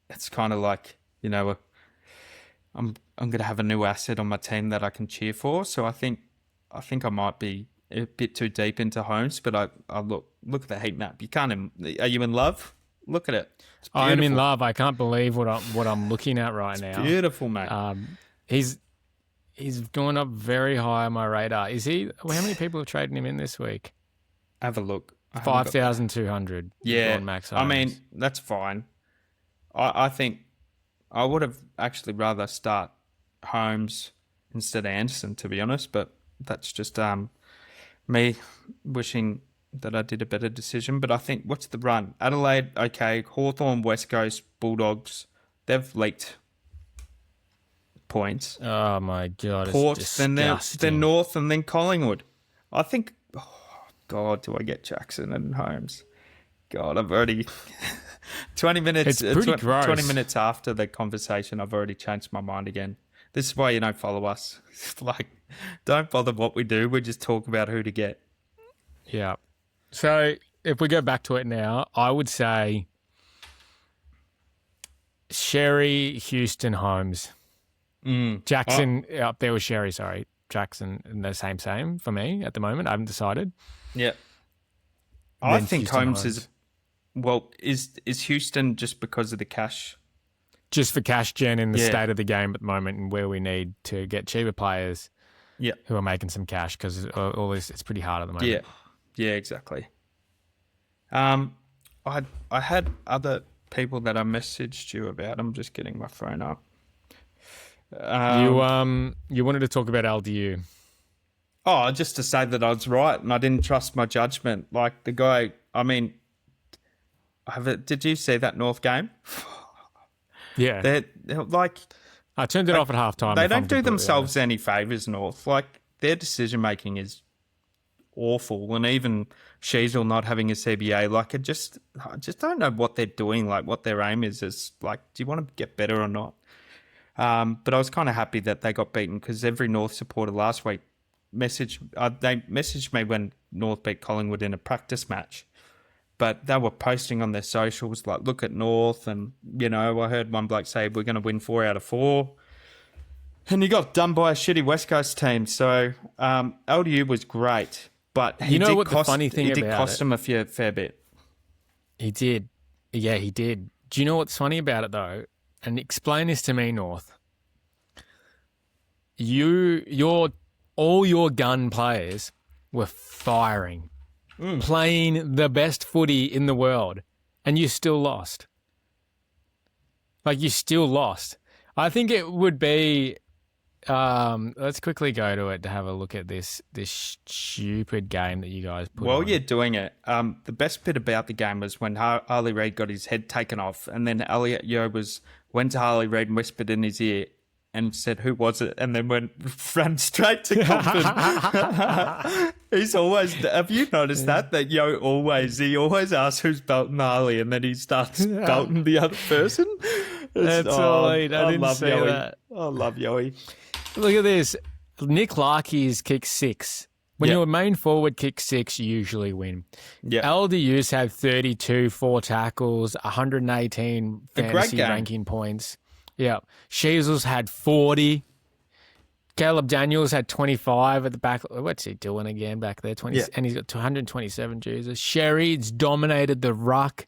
it's kind of like, I'm going to have a new asset on my team that I can cheer for. So I think I might be a bit too deep into Holmes, but I look at the heat map. You can't. Are you in love? Look at it. I'm in love. I can't believe what I'm looking at right now. Beautiful, mate. He's gone up very high on my radar. Is he? How many people have traded him in this week? Have a look. 5,200. Yeah, Max Holmes. I mean, that's fine. I think I would have actually rather start Holmes instead of Anderson, to be honest, but that's just me wishing that I did a better decision. But I think, what's the run? Adelaide, okay. Hawthorn, West Coast, Bulldogs, they've leaked points. Oh my God, Port, it's then disgusting. North, and then Collingwood. I think, oh God, do I get Jackson and Holmes? God, I've already 20 minutes. It's pretty gross. 20 minutes after the conversation, I've already changed my mind again. This is why you don't follow us. Like, don't bother what we do. We just talk about who to get. Yeah. So if we go back to it now, I would say Sherry, Houston, Holmes. Jackson up there with Sherry. Sorry, Jackson, and the same for me at the moment. I haven't decided. Yeah. I think Houston, Holmes Well, is Houston just because of the cash? Just for cash gen in the Yeah. state of the game at the moment and where we need to get cheaper players Yeah. who are making some cash because all this, it's pretty hard at the moment. Yeah. Yeah, exactly. I had other people that I messaged you about. I'm just getting my phone up. You wanted to talk about LDU. Oh, just to say that I was right and I didn't trust my judgment. Like the guy, I mean, did you see that North game? Yeah. They're like, I turned it off at halftime. they if I'm don't do completely themselves honest. any favours, North. Like their decision making is awful, and even Sheasel not having a CBA, like I just don't know what they're doing. Like what their aim is like, do you want to get better or not? But I was kind of happy that they got beaten because every North supporter last week they messaged me when North beat Collingwood in a practice match. But they were posting on their socials like, look at North, and I heard one bloke say we're going to win 4 out of 4. And he got done by a shitty West Coast team. So LDU was great, but he did cost him a fair bit. He did. Yeah, he did. Do you know what's funny about it though? And explain this to me, North. All your gun players were firing, playing the best footy in the world, and you still lost. Like you still lost. I think it would be. Let's quickly go to it to have a look at this stupid game that you guys put on. While you're doing it, the best bit about the game was when Harley Reid got his head taken off, and then Elliot Yeo went to Harley Reid and whispered in his ear and said, "Who was it?" And then ran straight to Compton. He's always. Have you noticed that Yeo always asks who's belting Harley, and then he starts belting the other person. That's all. I didn't say Yoey. that. I love Yoey. Look at this. Nick Larkey's kick 6. When your main forward kicks 6, you usually win. Yeah. LDU's had 32, 4 tackles, 118 fantasy ranking points. Yeah. Sheasel's had 40. Caleb Daniels had 25 at the back. What's he doing again back there? 20, and he's got 227, Jesus. Sherry's dominated the ruck.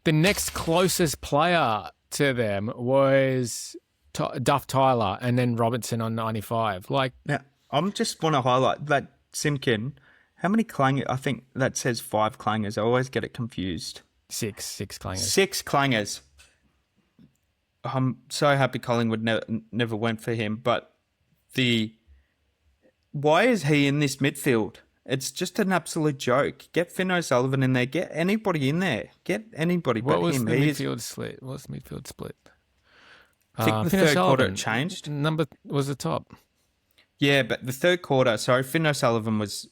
The next closest player to them was Duff Tyler and then Robertson on 95. Now, I just want to highlight that Simkin. How many clangers? I think that says 5 clangers. I always get it confused. 6 clangers. 6 clangers. I'm so happy Collingwood never went for him, but why is he in this midfield? It's just an absolute joke. Get Finn O'Sullivan in there. Get anybody in there. Get anybody but him. What was the midfield split? What's the midfield split? I think the third quarter it changed. Number was the top. Yeah, but the third quarter, so Finn O'Sullivan was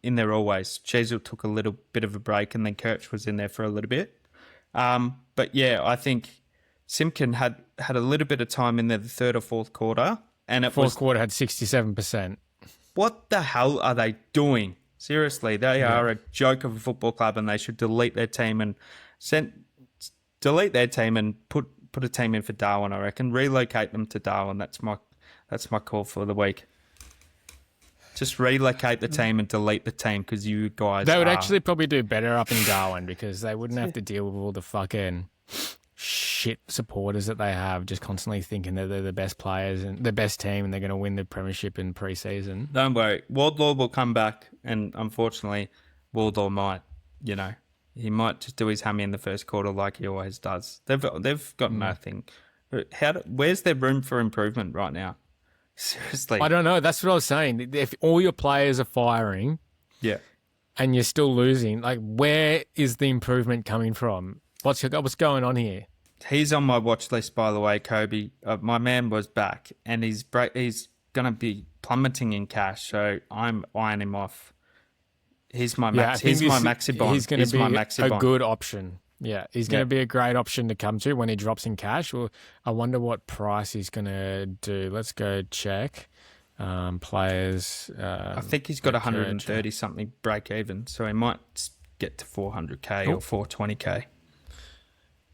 in there always. Cheezel took a little bit of a break and then Kirch was in there for a little bit. But yeah, I think Simpkin had a little bit of time in there the third or fourth quarter. And fourth quarter had 67%. What the hell are they doing? Seriously, they are a joke of a football club and they should delete their team and put a team in for Darwin, I reckon. Relocate them to Darwin. That's my call for the week. Just relocate the team and delete the team because you guys They would actually probably do better up in Darwin because they wouldn't have to deal with all the fucking shit supporters that they have just constantly thinking that they're the best players and the best team and they're going to win the premiership in pre-season. Don't worry. Wardlaw will come back and unfortunately Wardlaw might, he might just do his hammy in the first quarter like he always does. They've got nothing. Where's their room for improvement right now? Seriously. I don't know. That's what I was saying. If all your players are firing and you're still losing, where is the improvement coming from? What's going on here? He's on my watch list, by the way, Kobe. My man was back and he's going to be plummeting in cash, so I'm eyeing him off. He's my maxi bond. He's going to be a good option. Yeah, he's going to be a great option to come to when he drops in cash. Well, I wonder what price he's going to do. Let's go check. Players. I think he's got 130 something break even, so he might get to 400k or 420k.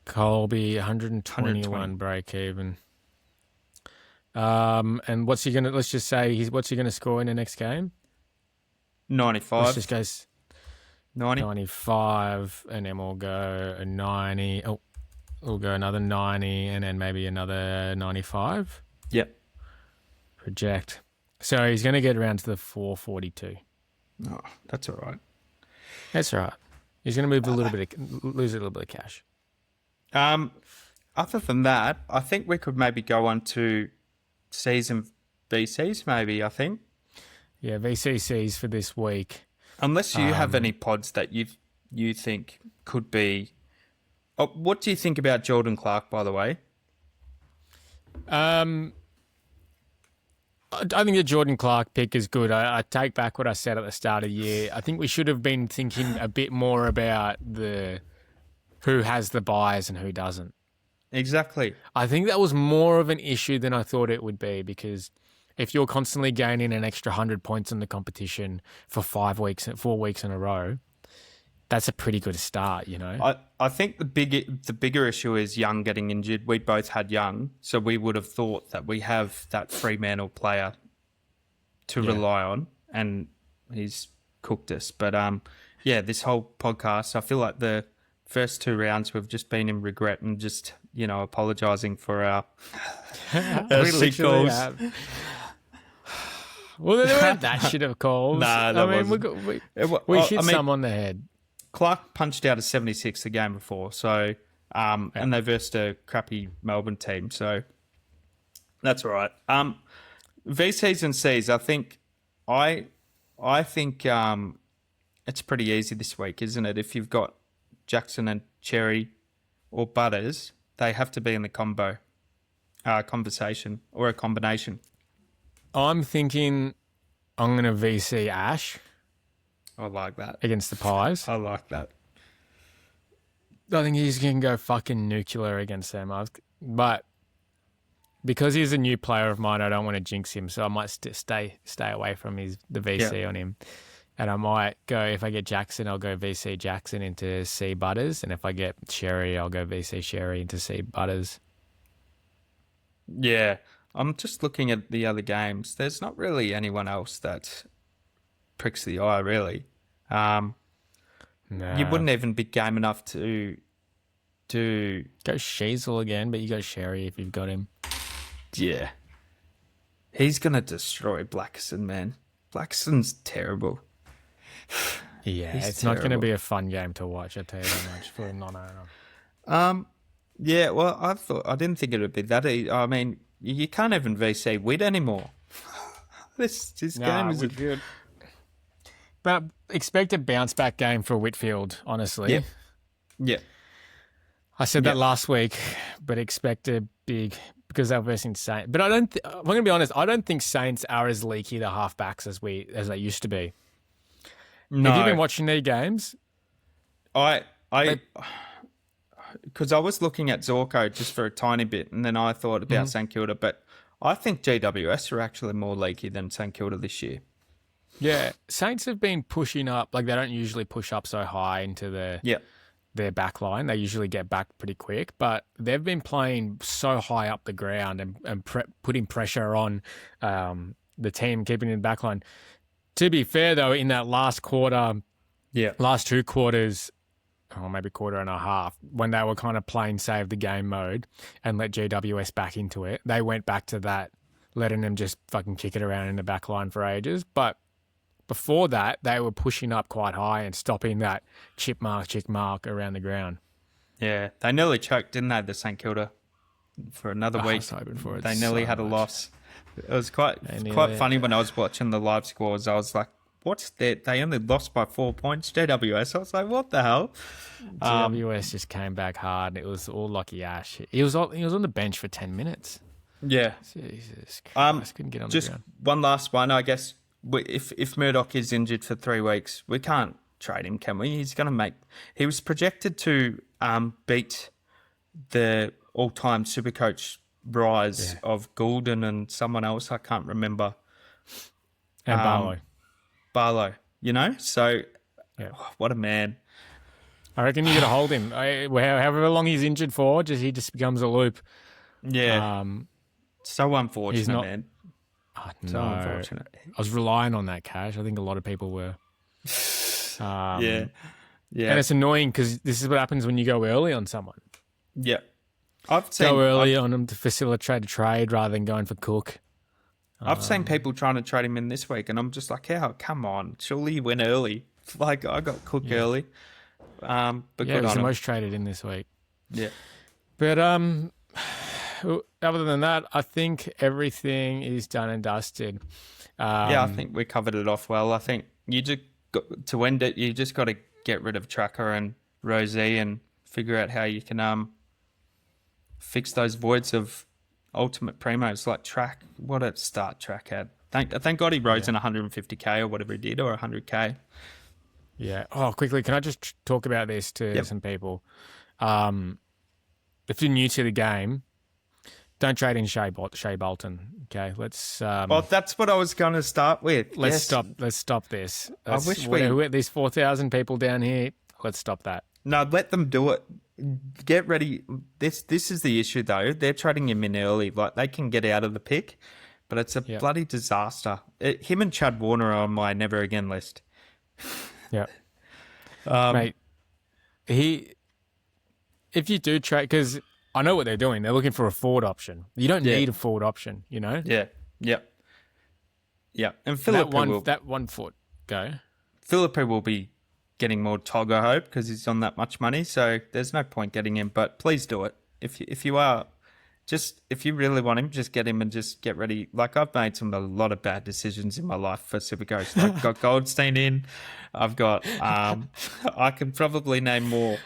Colby 121 break even. And what's he going to? Let's just say what's he going to score in the next game? 95. Let's just go 90. 95, and then we'll go a 90. Oh, we'll go another 90, and then maybe another 95. Yep. Project. So he's going to get around to the 442. Oh, that's all right. That's all right. He's going to lose a little bit of cash. Other than that, I think we could maybe go on to Cs and VCs, maybe, I think. Yeah, VCCs for this week. Unless you have any pods that you think could be... Oh, what do you think about Jordan Clark, by the way? I think the Jordan Clark pick is good. I take back what I said at the start of the year. I think we should have been thinking a bit more about who has the buys and who doesn't. Exactly. I think that was more of an issue than I thought it would be, because if you're constantly gaining an extra 100 points in the competition for 4 weeks in a row, that's a pretty good start, you know? I think the bigger issue is Young getting injured. We both had Young, so we would have thought that we have that Fremantle player to rely on, and he's cooked us. But yeah, this whole podcast, I feel like the first 2 rounds we've just been in regret and just, you know, apologising for our sick goals. Well, there weren't that shit of calls. Nah, that we hit some on the head. Clark punched out a 76 the game before, so and they versed a crappy Melbourne team, so that's all right. VCs and Cs, I think it's pretty easy this week, isn't it? If you've got Jackson and Cherry or Butters, they have to be in the conversation or a combination. I'm thinking I'm going to VC Ash. I like that. Against the Pies. I like that. I think he's going to go fucking nuclear against them. But because he's a new player of mine, I don't want to jinx him, so I might stay away from the VC on him. And I might go, if I get Jackson, I'll go VC Jackson into C Butters. And if I get Sherry, I'll go VC Sherry into C Butters. Yeah. I'm just looking at the other games. There's not really anyone else that pricks the eye, really. Nah. You wouldn't even be game enough to go Sheasel again, but you go Sherry if you've got him. Yeah. He's going to destroy Blackson, man. Blackson's terrible. Yeah, it's not going to be a fun game to watch, I tell you that much, for a non-owner. Yeah, well, I didn't think it would be that easy. I mean, you can't even VC Witt anymore. This game is good. But expect a bounce back game for Whitfield, honestly. Yeah. I said that last week, but expect a big, because they're versing Saints. But I'm going to be honest, I don't think Saints are as leaky, the halfbacks, as they used to be. No. Have you been watching their games? Because I was looking at Zorko just for a tiny bit, and then I thought about St Kilda, but I think GWS are actually more leaky than St Kilda this year. Yeah, Saints have been pushing up. Like, they don't usually push up so high into their back line. They usually get back pretty quick, but they've been playing so high up the ground and putting pressure on the team, keeping in the back line. To be fair, though, in that last quarter, last 2 quarters, or maybe quarter and a half, when they were kind of playing save the game mode and let GWS back into it, they went back to that, letting them just fucking kick it around in the back line for ages. But before that, they were pushing up quite high and stopping that chick mark around the ground. Yeah, they nearly choked, didn't they, the St Kilda, for another week. I was hoping for it. They nearly had a loss. It was quite funny when I was watching the live scores. I was like, what's that? They only lost by 4 points, GWS. I was like, what the hell? GWS just came back hard. It was all Lucky Ash. He was on the bench for 10 minutes. Yeah. Jesus Christ, couldn't get on the ground. Just one last one, I guess. If Murdoch is injured for 3 weeks, we can't trade him, can we? He's going to make... He was projected to beat the all-time Supercoach rise of Goulden and someone else, I can't remember. And Barlow, you know? So, what a man. I reckon you got to hold him. However long he's injured for, he just becomes a loop. Yeah. So unfortunate, man. Oh, no. So unfortunate. I was relying on that cash. I think a lot of people were. Yeah. And it's annoying because this is what happens when you go early on someone. Yeah. I've seen Go early on them to facilitate a trade rather than going for Cook. I've seen people trying to trade him in this week, and I'm just like, "Oh, come on! Surely you went early." Like I got Cook early, but Yeah, good it was on the him. most traded in this week. Yeah, But other than that, I think everything is done and dusted. yeah. I think we covered it off well. I think you just got, to end it. You just got to get rid of Tracker and Rosie and figure out how you can fix those voids of ultimate primos like Track. What a start Track had. Thank God he rose in 150k or whatever he did, or 100k. Yeah. Oh, quickly, can I just talk about this to some people? If you're new to the game, don't trade in Shea Bolton. Okay, let's. Well, that's what I was going to start with. Let's Yes. stop. Let's stop this. I wish we. These 4,000 people down here. Let's stop that. No, let them do it. Get ready. This is the issue though. They're trading him in early. Like they can get out of the pick, but it's a bloody disaster. Him and Chad Warner are on my never again list. Yeah, mate. If you do trade, because I know what they're doing. They're looking for a forward option. You don't need a forward option. You know. Yeah. Yep. Yeah. And that 1 foot go. Philippi will be getting more tog, I hope, because he's on that much money. So there's no point getting him. But please do it. If you are, just if you really want him, just get him and just get ready. Like I've made a lot of bad decisions in my life for SuperCoach. I've got Goldstein in. I've got I can probably name more.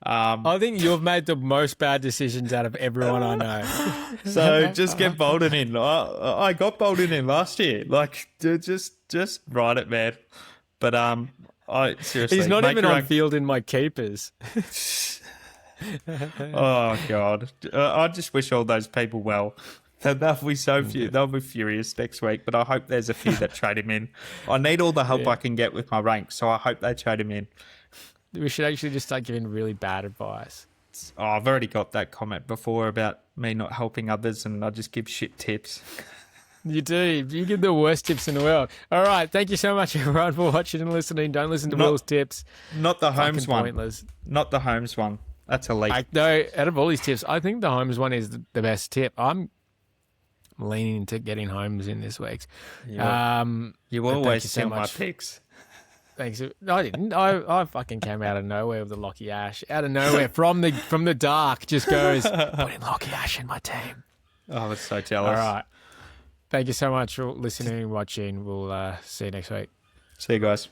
I think you've made the most bad decisions out of everyone I know. So just get Bolden in. I got Bolden in last year. Like just write it, man. But I seriously, he's not even on field in my keepers. Oh God, I just wish all those people well. They'll be so few. They'll be furious next week. But I hope there's a few that trade him in. I need all the help I can get with my ranks, so I hope they trade him in. We should actually just start giving really bad advice. Oh, I've already got that comment before about me not helping others, and I just give shit tips. You do. You give the worst tips in the world. All right. Thank you so much, everyone, for watching and listening. Don't listen to Will's tips. Not the Holmes one. Pointless. Not the Holmes one. That's elite. No, out of all these tips, I think the Holmes one is the best tip. I'm leaning into getting Holmes in this week. You always steal my picks. Thanks. I didn't. I fucking came out of nowhere with the Lockie Ash. Out of nowhere, from the dark, just goes, putting Lockie Ash in my team. Oh, I was so jealous. All right. Thank you so much for listening and watching. We'll see you next week. See you guys.